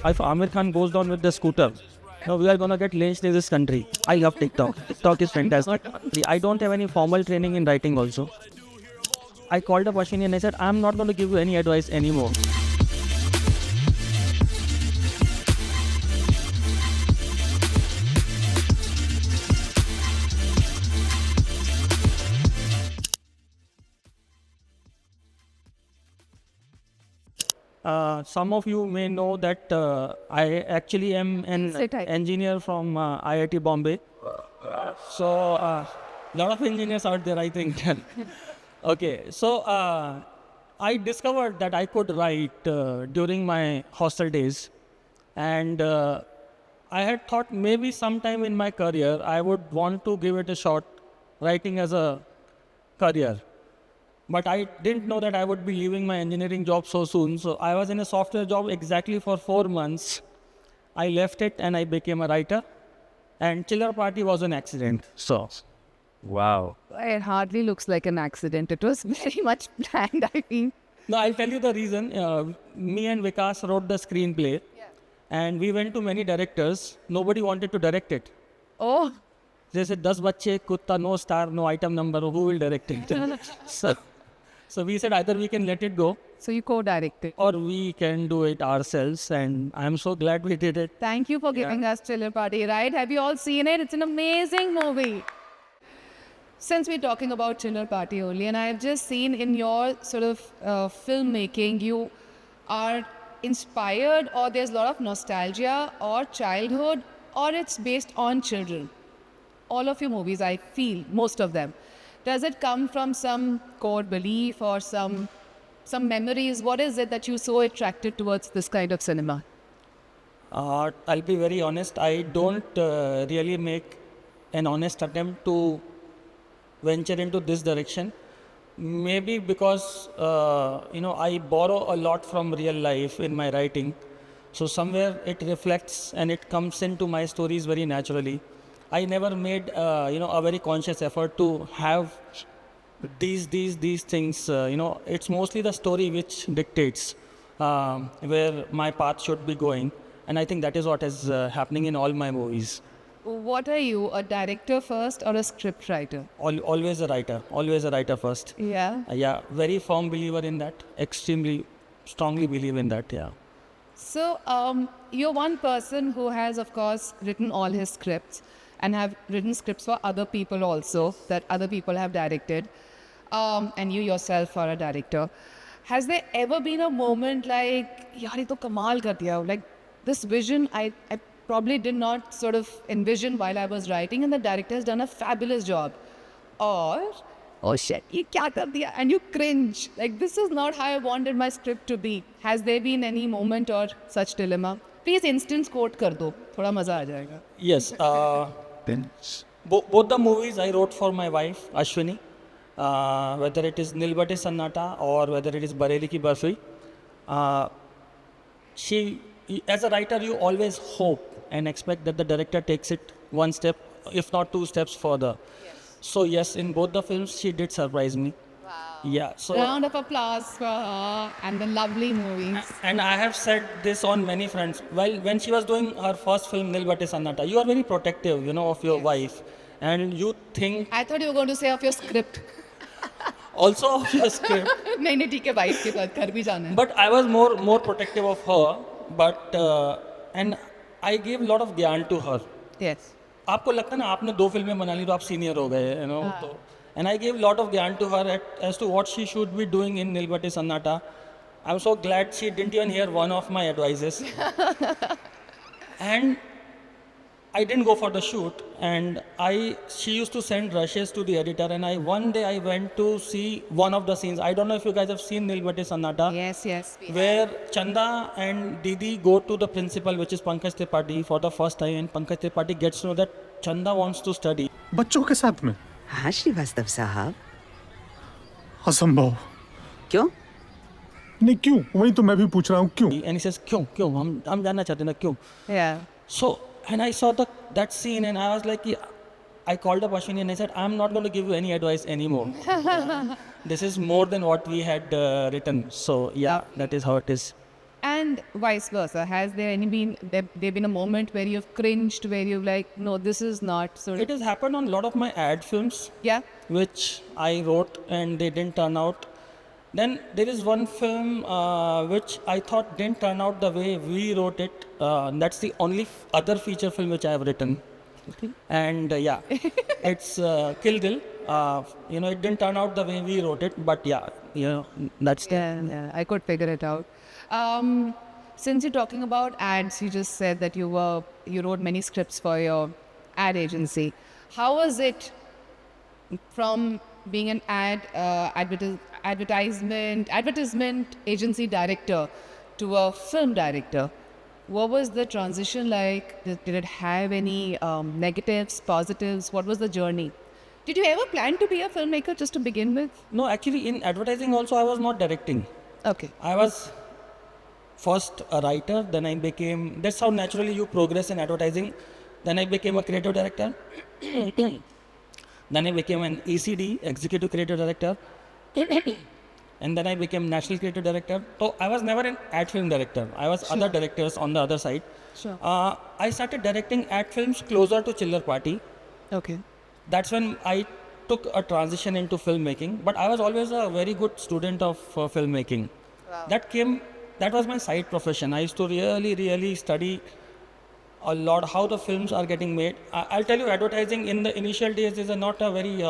if Amir Khan goes down with the scooter, no, we are gonna get lynched in this country. I love TikTok. TikTok is fantastic. I don't have any formal training in writing also. I called up Ashwini and I said, I'm not going to give you any advice anymore. Some of you may know that I actually am an engineer from IIT Bombay. So, a lot of engineers out there, I think. Okay, so I discovered that I could write during my hostel days. And I had thought maybe sometime in my career, I would want to give it a shot, writing as a career. But I didn't know that I would be leaving my engineering job so soon. So I was in a software job exactly for 4 months. I left it and I became a writer. And Chillar Party was an accident. So, Wow. It hardly looks like an accident. It was very much planned, I think. no, I'll tell you the reason. Me and Vikas wrote the screenplay. And we went to many directors. Nobody wanted to direct it. Oh, They said, 10 bache, kutta, no star, no item number. Who will direct it? So we said either we can let it go so you co-directed. or we can do it ourselves. And I'm so glad we did it. Thank you for giving us Chillar Party, right? Have you all seen it? It's an amazing movie. Since we're talking about Chillar Party only, and I've just seen in your sort of filmmaking, you are inspired, or there's a lot of nostalgia or childhood, or it's based on children. All of your movies, I feel, most of them. Does it come from some core belief or some memories? What is it that you're so attracted towards this kind of cinema? I'll be very honest. I don't really make an honest attempt to venture into this direction. Maybe because, I borrow a lot from real life in my writing. So somewhere it reflects and it comes into my stories very naturally. I never made, a very conscious effort to have these things. It's mostly the story which dictates where my path should be going. And I think that is what is happening in all my movies. What are you, a director first or a script writer? Always a writer first. Yeah. Yeah, very firm believer in that. Extremely strongly believe in that, yeah. So, you're one person who has, of course, written all his scripts and have written scripts for other people also that other people have directed. And you yourself are a director. Has there ever been a moment like, yaar, ye to kamal kar diya, like this vision I probably did not sort of envision while I was writing, and the director has done a fabulous job? Or, oh shit, ye kya kar diya? And you cringe, like this is not how I wanted my script to be. Has there been any moment or such dilemma? Please instance quote kar do, thoda maza aa jayega. Yes, both the movies I wrote for my wife, Ashwini, whether it is Nilbate Sannata or whether it is Barielly ki Barfi. She, as a writer, you always hope and expect that the director takes it one step, if not 2 steps further. Yes. So yes, in both the films, she did surprise me. Wow. Yeah. So round of applause for her and the lovely movies. And I have said this on many fronts. Well, when she was doing her first film, Nilbate Sannata, you are very protective, of your wife. And you think... I thought you were going to say of your script. Also of your script. नहीं ठीक है wife के बाद घर भी जाना है. But I was more protective of her. But and I gave a lot of ज्ञान to her. Yes. आपको लगता है ना आपने 2 फिल्में बना ली तो आप सीनियर हो गए, तो and I gave a lot of ज्ञान to her as to what she should be doing in Nilbate Sannata. I'm so glad she didn't even hear one of my advices. And I didn't go for the shoot, and she used to send rushes to the editor, and one day I went to see one of the scenes. I don't know if you guys have seen Nilbate Sannata. Yes. Where Chanda and Didi go to the principal, which is Pankaj Tripathi, for the first time, and Pankaj Tripathi gets to know that Chanda wants to study. बच्चों के साथ में? हाँ श्रीवास्तव साहब. असंभव. क्यों? नहीं क्यों? वही तो मैं भी पूछ रहा हूँ क्यों? And he says, क्यों? हम जानना चाहते हैं ना क्यों? Yeah. So, and I saw that scene, and I was like, I called up Ashwini and I said, I'm not going to give you any advice anymore. This is more than what we had written. So, yeah, that is how it is. And vice versa. Has there been a moment where you've cringed, where you've like, no, this is not sort of... It has happened on a lot of my ad films, Yeah. which I wrote and they didn't turn out. Then there is one film which I thought didn't turn out the way we wrote it. That's the only other feature film which I have written. And yeah, it's Kill Dil. It didn't turn out the way we wrote it, but yeah, that's Yeah, I could figure it out. Since you're talking about ads, you just said that you wrote many scripts for your ad agency. How was it from being an advertisement agency director to a film director? What was the transition like? Did it have any negatives, positives? What was the journey? Did you ever plan to be a filmmaker just to begin with? No, actually in advertising also I was not directing. Okay. I was first a writer, then I became, that's how naturally you progress in advertising. Then I became a creative director. Then I became an ECD, Executive Creative Director. And then I became National Creative Director. So I was never an ad film director. I was other directors on the other side. Sure. I started directing ad films closer to Chillar Party. Okay. That's when I took a transition into filmmaking. But I was always a very good student of filmmaking. Wow. That was my side profession. I used to really study a lot how the films are getting made. I'll tell you, advertising in the initial days is not a very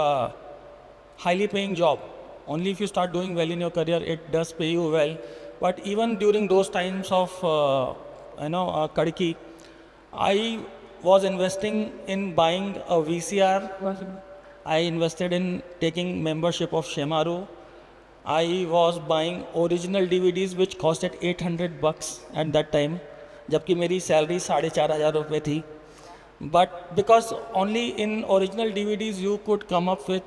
highly paying job. Only if you start doing well in your career, it does pay you well. But even during those times of, Kadiki, I was investing in buying a VCR. I invested in taking membership of Shemaru. I was buying original DVDs which costed $800 at that time. जबकि मेरी salary 4,500 रुपये थी. But because only in original DVDs you could come up with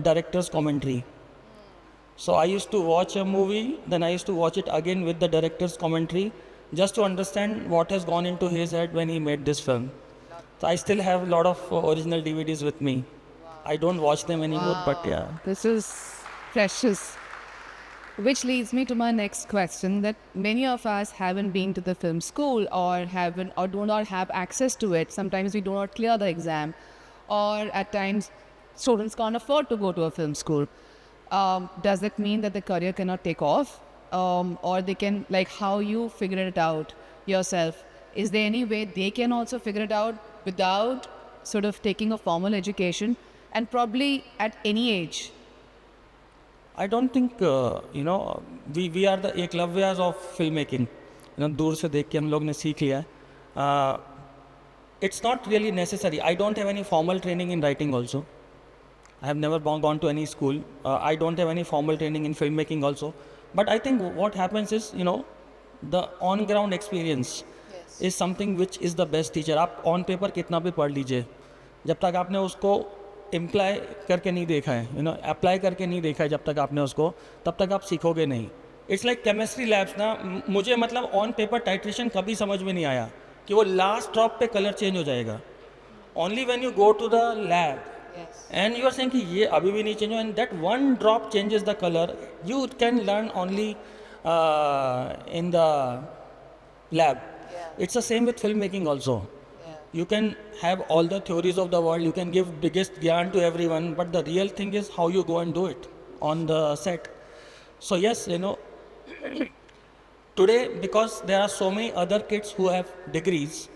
director's commentary. So I used to watch a movie, then I used to watch it again with the director's commentary just to understand what has gone into his head when he made this film. So I still have a lot of original DVDs with me. I don't watch them anymore, but yeah. This is precious. Which leads me to my next question, that many of us haven't been to the film school or do not have access to it. Sometimes we do not clear the exam, or at times students can't afford to go to a film school. Does that mean that the career cannot take off? Or they can, like how you figure it out yourself, is there any way they can also figure it out without sort of taking a formal education, and probably at any age? I don't think, we are the Eklavyas of filmmaking. दूर से देख के हम लोग ने सीख लिया. It's not really necessary. I don't have any formal training in writing also. I have never gone to any school. I don't have any formal training in filmmaking also. But I think what happens is, the on-ground experience is something which is the best teacher. आप on paper कितना भी पढ़ लीजिए, जब तक आपने उसको imply करके नहीं देखा है, अप्लाई करके नहीं देखा है जब तक आपने उसको, तब तक आप सीखोगे नहीं. इट्स लाइक केमिस्ट्री लैब्स ना. मुझे मतलब ऑन पेपर टाइट्रेशन कभी समझ में नहीं आया कि वो लास्ट ड्रॉप पे कलर चेंज हो जाएगा. Only when you go to the lab and you are saying कि ये अभी भी नहीं चेंज हुआ, and that one drop changes the color. You can learn only in the lab. It's the same with filmmaking also. You can have all the theories of the world, you can give biggest gyan to everyone, but the real thing is how you go and do it on the set. So yes, today, because there are so many other kids who have degrees,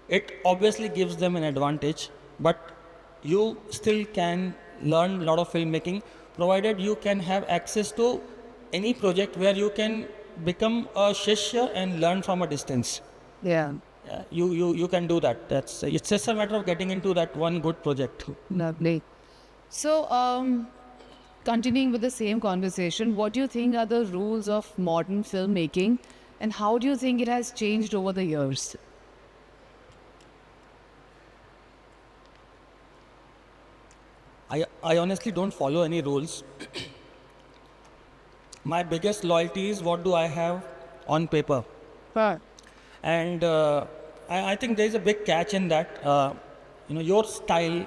it obviously gives them an advantage, but you still can learn a lot of filmmaking, provided you can have access to any project where you can become a shishya and learn from a distance. Yeah. You can do that. It's just a matter of getting into that one good project. Lovely. So, continuing with the same conversation, what do you think are the rules of modern filmmaking, and how do you think it has changed over the years? I honestly don't follow any rules. My biggest loyalty is what do I have on paper. And I think there is a big catch in that. Your style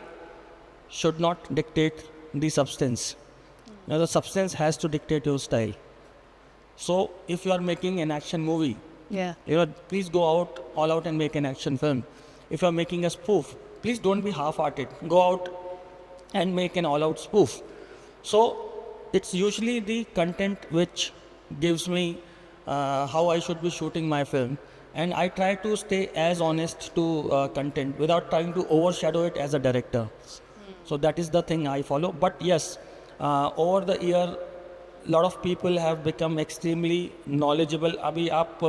should not dictate the substance. The substance has to dictate your style. So if you are making an action movie, Yeah. please go out all out and make an action film. If you are making a spoof, please don't be half-hearted. Go out and make an all-out spoof. So it's usually the content which gives me how I should be shooting my film, and I try to stay as honest to content without trying to overshadow it as a director. So that is the thing I follow. But yes, over the year, lot of people have become extremely knowledgeable. अभी आप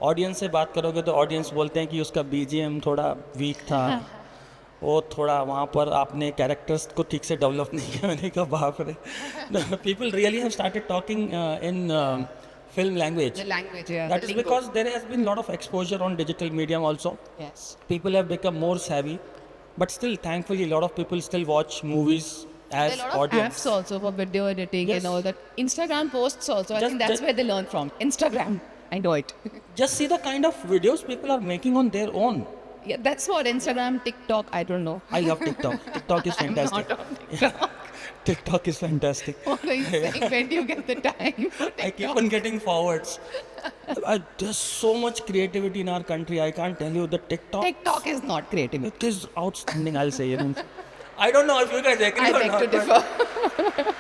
audience से बात करोगे तो audience बोलते हैं कि उसका बीजीएम थोड़ा वीक था, वो थोड़ा वहाँ पर आपने कैरेक्टर्स को ठीक से डेवलप नहीं किया. मैंने कहा बाप रे. People really have started talking in film language. The language, yeah. That the is lingo. because there has been a lot of exposure on digital medium also. Yes. People have become more savvy, but still, thankfully, a lot of people still watch movies as There are a lot of audience. apps also for video editing Yes. and all that. Instagram posts also. I Just- think that's just- where they learn from. Instagram. I know it. Just see the kind of videos people are making on their own. Yeah, that's what Instagram, TikTok. I don't know. I love TikTok. TikTok is fantastic. Not on TikTok. TikTok is fantastic. What are you saying? When do you get the time? for I keep TikTok? on getting forwards. There's so much creativity in our country. I can't tell you the TikTok. TikTok is not creative. It is outstanding, I'll say. I don't know if you guys agree I or beg not. to but differ.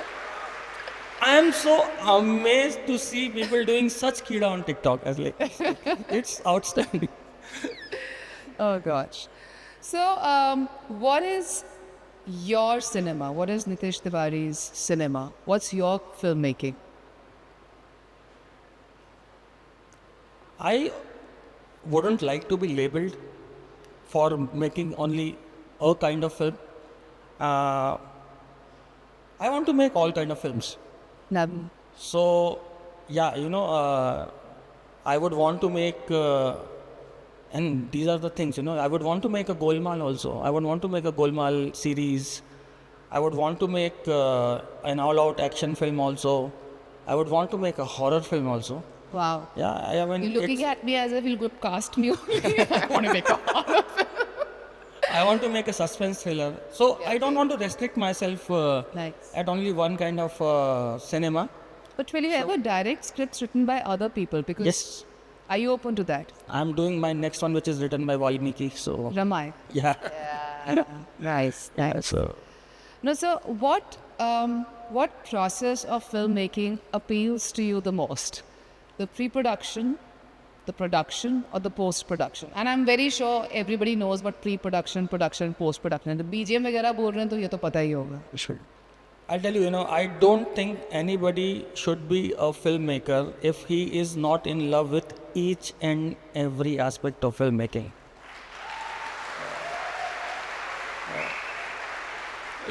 I am so amazed to see people doing such kida on TikTok. As like, it's outstanding. Oh gosh. So, what is your cinema? What is Nitesh Tiwari's cinema? What's your filmmaking? I wouldn't like to be labeled for making only a kind of film. I want to make all kind of films. So, yeah, I would want to make, and these are the things, I would want to make a Golmaal also. I would want to make a Golmaal series. I would want to make an all-out action film also. I would want to make a horror film also. Wow. Yeah, I mean, You're looking at me as if you could cast me. I want to make a horror film. I want to make a suspense thriller. So I don't want to restrict myself Nice. at only one kind of cinema. But will you ever direct scripts written by other people? Because Yes, are you open to that? I'm doing my next one, which is written by Valmiki. So Ramai. yeah. Nice. So No, so what process of filmmaking appeals to you the most? The pre-production, the production, or the post-production? And I'm very sure everybody knows what pre-production, production, post-production. The BGM वगैरह बोल रहे हैं तो ये तो पता ही होगा. I'll tell you, I don't think anybody should be a filmmaker if he is not in love with each and every aspect of filmmaking.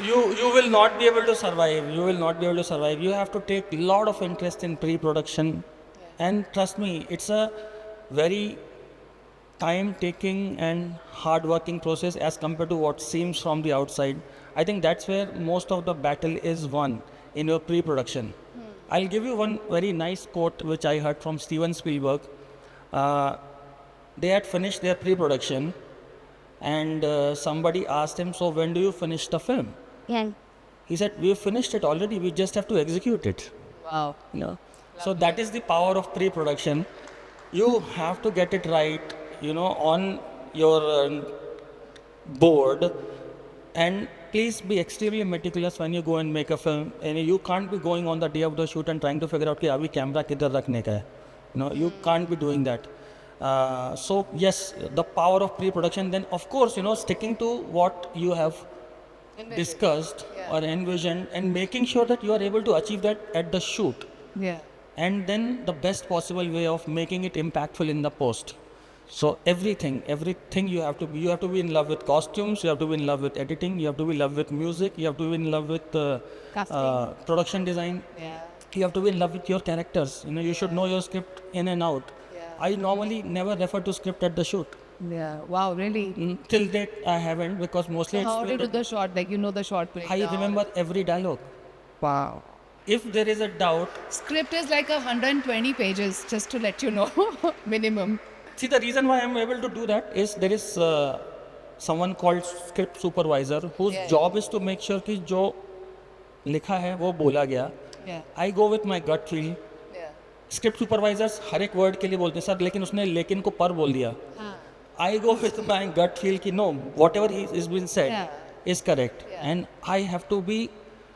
You will not be able to survive. You will not be able to survive. You have to take a lot of interest in pre-production. And trust me, it's a very time-taking and hard-working process as compared to what seems from the outside. I think that's where most of the battle is won, in your pre-production. I'll give you one very nice quote which I heard from Steven Spielberg. They had finished their pre-production and somebody asked him, so when do you finish the film? Yeah. He said, we've finished it already, we just have to execute it. Wow. So that is the power of pre-production. You have to get it right, on your board, and please be extremely meticulous when you go and make a film. And you can't be going on the day of the shoot and trying to figure out कि अभी camera किधर रखने का है. You can't be doing that. So yes, the power of pre-production. Then of course, sticking to what you have discussed or envisioned and making sure that you are able to achieve that at the shoot. Yeah. And then the best possible way of making it impactful in the post. So everything you have to be in love with costumes, you have to be in love with editing, you have to be in love with music, you have to be in love with production design. Yeah. You have to be in love with your characters. You should know your script in and out. Yeah. I normally never refer to script at the shoot. Yeah. Wow, really? Till date I haven't, because mostly So how do you do it's the shot? Like the shot I breakdown. remember every dialogue. Wow. If there is a doubt, Script is like 120 pages, just to let you know, minimum. see, the reason why I'm able to do that is there is someone called script supervisor whose job is to make sure कि जो लिखा है वो बोला गया. Yeah. I go with my gut feel Yeah. Script supervisors हर एक word के लिए बोलते हैं सर लेकिन उसने लेकिन को पर बोल दिया. I go with my gut feel कि no, whatever is been said is correct, and I have to be,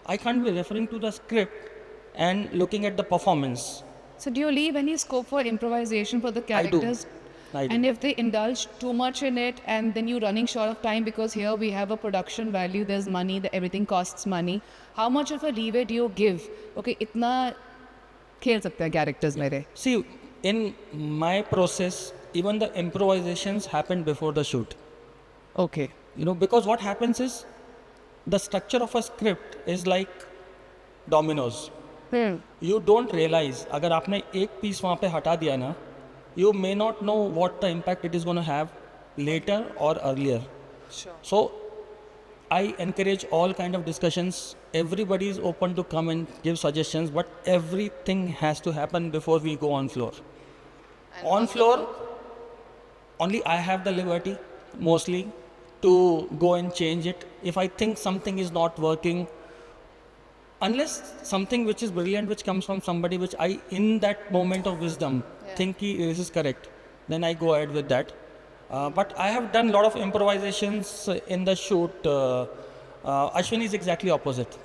I can't be referring to the script and looking at the performance. So do you leave any scope for improvisation for the characters? I do. And if they indulge too much in it and then you're running short of time because here we have a production value, there's money, everything costs money. How much of a leeway do you give? Okay, itna khel sakte hain characters mere. See, in my process, even the improvisations happen before the shoot. Okay. You know, because what happens is the structure of a script is like dominoes. You don't realize अगर आपने एक piece वहाँ पे हटा दिया ना, you may not know what the impact it is going to have later or earlier. Sure. So I encourage all kind of discussions. Everybody is open to come and give suggestions, but everything has to happen before we go on floor. On floor, only I have the liberty mostly to go and change it. If I think something is not working, unless something which is brilliant, which comes from somebody which I, in that moment of wisdom, think this is correct, then I go ahead with that. But I have done a lot of improvisations in the shoot. Ashwini is exactly opposite.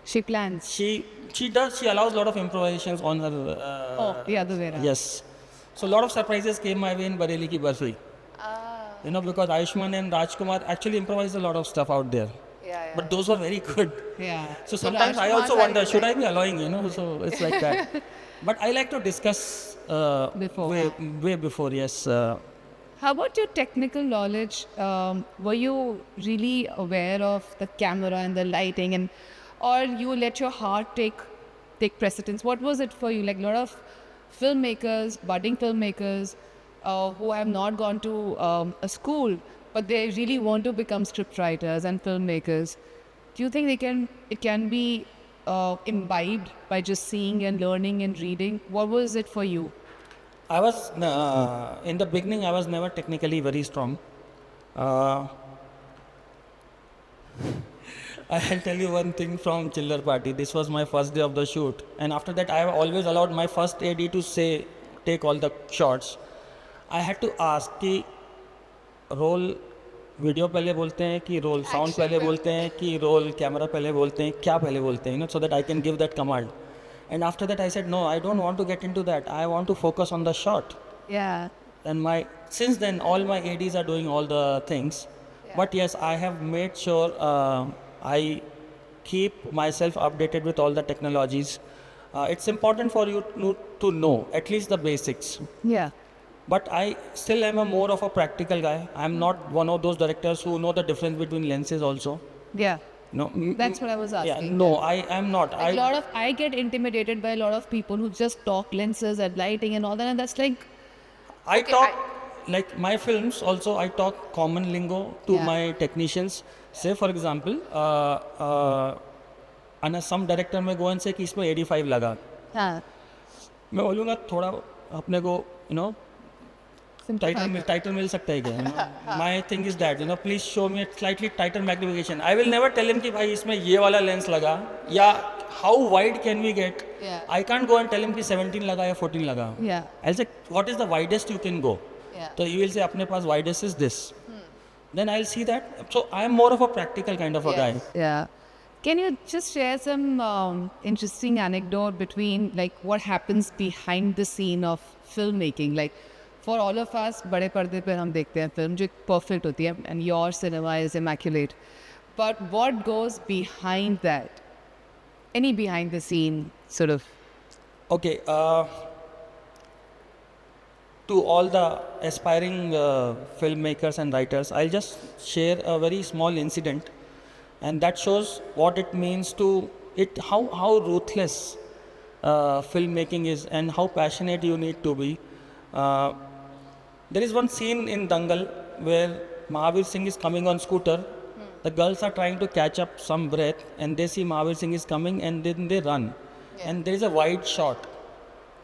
She plans. She does. She allows a lot of improvisations on her. The other way around. Yes. So a lot of surprises came my way in Barielly ki Barfi. You know, because Ayushman and Rajkumar actually improvised a lot of stuff out there. But those were very good. Yeah. So sometimes I also wonder, should I be allowing, you know? So it's like that. But I like to discuss Before. way before, yes. How about your technical knowledge? Were you really aware of the camera and the lighting, and or you let your heart take precedence? What was it for you? Like a lot of filmmakers, budding filmmakers, who have not gone to a school, but they really want to become script writers and filmmakers. Do you think it can be imbibed by just seeing and learning and reading? What was it for you? I was, in the beginning, I was never technically very strong. I'll tell you one thing from Chillar Party. This was my first day of the shoot. And after that, I have always allowed my first AD to take all the shots. I had to ask कि role video पहले बोलते हैं कि role sound पहले बोलते हैं कि roll camera पहले बोलते हैं, क्या पहले बोलते हैं, so that I can give that command. And after that I said, no, I don't want to get into that. I want to focus on the shot. Yeah. And since then all my ADs are doing all the things. But yes, I have made sure I keep myself updated with all the technologies. It's important for you to know at least the basics. Yeah. But I still am more of a practical guy. I'm not one of those directors who know the difference between lenses also. Yeah. No. That's what I was asking. Yeah, no, I am not. I get intimidated by a lot of people who just talk lenses and lighting and all that, and that's like... Like my films also, I talk common lingo to my technicians. Say for example, some director may go and say कि इसमें 85 लगा. हाँ. मैं बोलूँगा थोड़ा अपने को, you know, title मिल सकता है क्या? My thing is that, you know, please show me a slightly tighter magnification. I will never tell him कि भाई इसमें ये वाला lens लगा या how wide can we get? Yeah. I can't go and tell him कि 17 लगा या 14 लगा. Yeah. I'll say what is the widest you can go? Yeah. So you will say अपने पास widest is this. Then I'll see that. So I am more of a practical kind of a guy. Yeah. Can you just share some interesting anecdote between like what happens behind the scene of filmmaking? Like for all of us, बड़े पर्दे पर हम देखते हैं film जो perfect होती है, and your cinema is immaculate. But what goes behind that? Any behind the scene sort of? Okay. To all the aspiring filmmakers and writers, I'll just share a very small incident, and that shows what it means to it, how ruthless filmmaking is and how passionate you need to be. There is one scene in Dangal where Mahavir Singh is coming on scooter. The girls are trying to catch up some breath, and they see Mahavir Singh is coming, and then they run. And there is a wide shot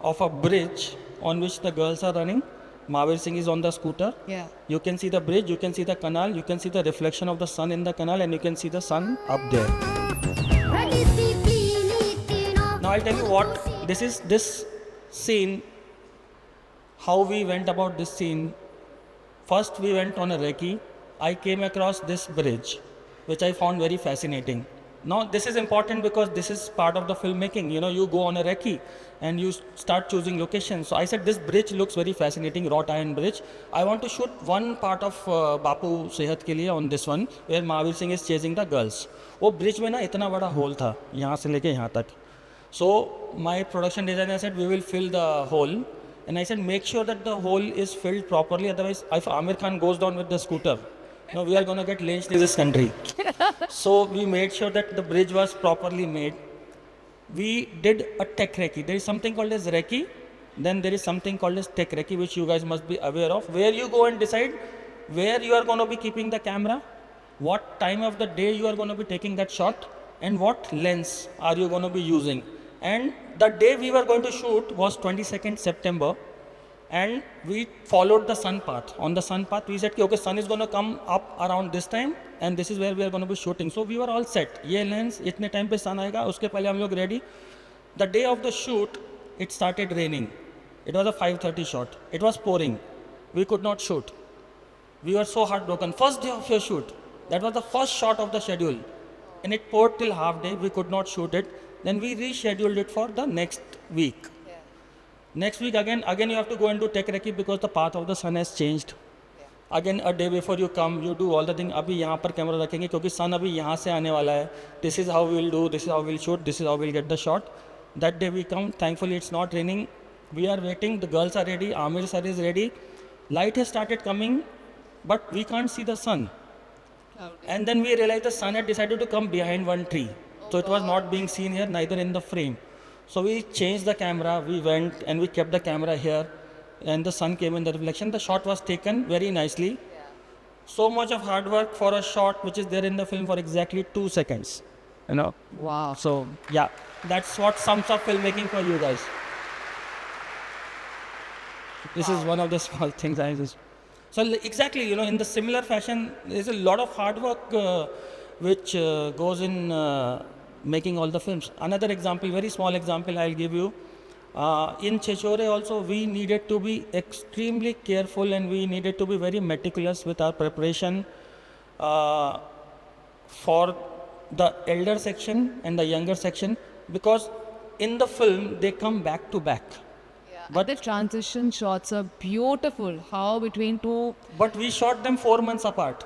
of a bridge on which the girls are running. Mahavir Singh is on the scooter. Yeah. You can see the bridge, you can see the canal, you can see the reflection of the sun in the canal, and you can see the sun up there. Now I'll tell you what, this scene, how we went about this scene, first we went on a recce. I came across this bridge, which I found very fascinating. Now this is important because this is part of the filmmaking. You know, you go on a recce and you start choosing locations. So I said, this bridge looks very fascinating, wrought iron bridge. I want to shoot one part of Bapu Sehat ke liye on this one, where Mahavir Singh is chasing the girls. वो bridge में ना इतना बड़ा hole था, यहाँ से लेके यहाँ तक. So my production designer said, we will fill the hole. And I said, make sure that the hole is filled properly. Otherwise, if Aamirkhan goes down with the scooter, we are going to get lynched in this country. So we made sure that the bridge was properly made. We did a tech recce. There is something called as recce. Then there is something called as tech recce, which you guys must be aware of, where you go and decide where you are going to be keeping the camera, what time of the day you are going to be taking that shot, and what lens are you going to be using. And the day we were going to shoot was 22nd September, and we followed the sun path. On the sun path, we said, okay, sun is going to come up around this time, and this is where we are going to be shooting. So we were all set. Ye lens, itne time pe sun aayega, uske pehle hum log ready. The day of the shoot, it started raining. It was a 5:30 shot. It was pouring. We could not shoot. We were so heartbroken. First day of your shoot, that was the first shot of the schedule, and it poured till half day. We could not shoot it. Then we rescheduled it for the next week. Yeah. Next week again you have to go and do tech recce because the path of the sun has changed. Yeah. Again a day before you come, you do all the thing. अभी यहाँ पर camera रखेंगे क्योंकि sun अभी यहाँ से आने वाला है. This is how we will do. This is how we will shoot. This is how we will get the shot. That day we come. Thankfully it's not raining. We are waiting. The girls are ready. Aamir sir is ready. Light has started coming, but we can't see the sun. Okay. And then we realized the sun had decided to come behind one tree. So it was not being seen here, neither in the frame. So we changed the camera, we went and we kept the camera here, and the sun came in the reflection. The shot was taken very nicely. Yeah. So much of hard work for a shot which is there in the film for exactly 2 seconds. You know? Wow. So yeah, that's what sums up filmmaking for you guys. This is one of the small things I just... So exactly, you know, in the similar fashion, there's a lot of hard work which goes in making all the films. Another example, very small example I'll give you. In Chhichhore also, we needed to be extremely careful and we needed to be very meticulous with our preparation for the elder section and the younger section, because in the film, they come back to back. Yeah. But the transition shots are beautiful. How between two... But we shot them 4 months apart.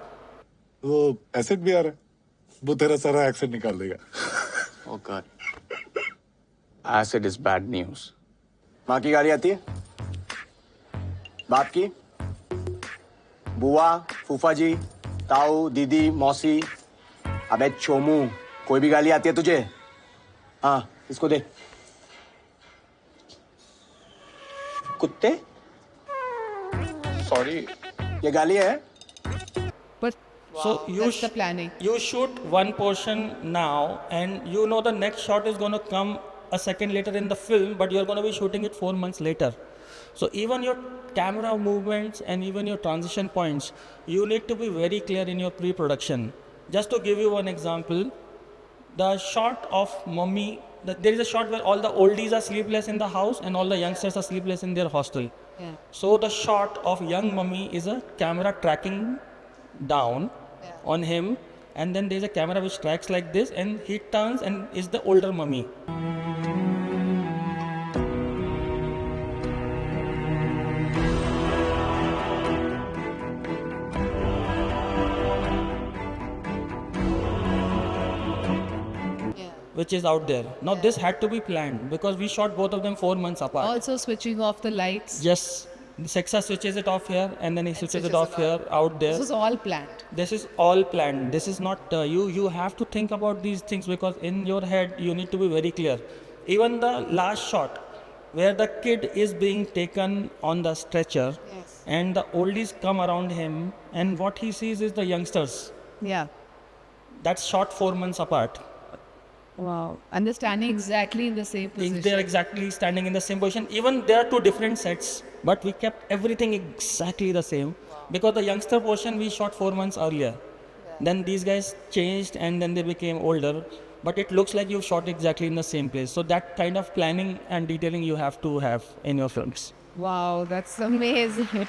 वो acid भी आ रहा है, वो तेरा सारा accent निकाल देगा. Oh God. Acid is bad news. माँ की गाड़ी आती है? बाप की? बुआ, फूफा जी, ताऊ, दीदी, मौसी. अबे चोमू, कोई भी गाली आती है तुझे? हाँ, इसको दे. कुत्ते? Sorry. ये गाली है? But So that's the planning. You shoot one portion now, and you know the next shot is going to come a second later in the film, but you're going to be shooting it 4 months later. So even your camera movements and even your transition points, you need to be very clear in your pre-production. Just to give you one example, the shot of Mummy, there is a shot where all the oldies are sleepless in the house and all the youngsters are sleepless in their hostel. Yeah. So the shot of young Mummy is a camera tracking down on him, and then there's a camera which tracks like this, and he turns and is the older Mummy. Which is out there. Now this had to be planned because we shot both of them 4 months apart. Also switching off the lights. Yes. Sexa switches it off here and then he switches it off here, out there. This is all planned. This is all planned. This is not, you have to think about these things because in your head you need to be very clear. Even the last shot where the kid is being taken on the stretcher, yes, and the oldies come around him and what he sees is the youngsters. Yeah. That's shot 4 months apart. Wow. And they're standing exactly in the same position. They're exactly standing in the same position. Even there are 2 different sets, but we kept everything exactly the same. Wow. Because the youngster portion we shot 4 months earlier. Yeah. Then these guys changed and then they became older. but it looks like you shot exactly in the same place. So that kind of planning and detailing you have to have in your films. Wow, that's amazing.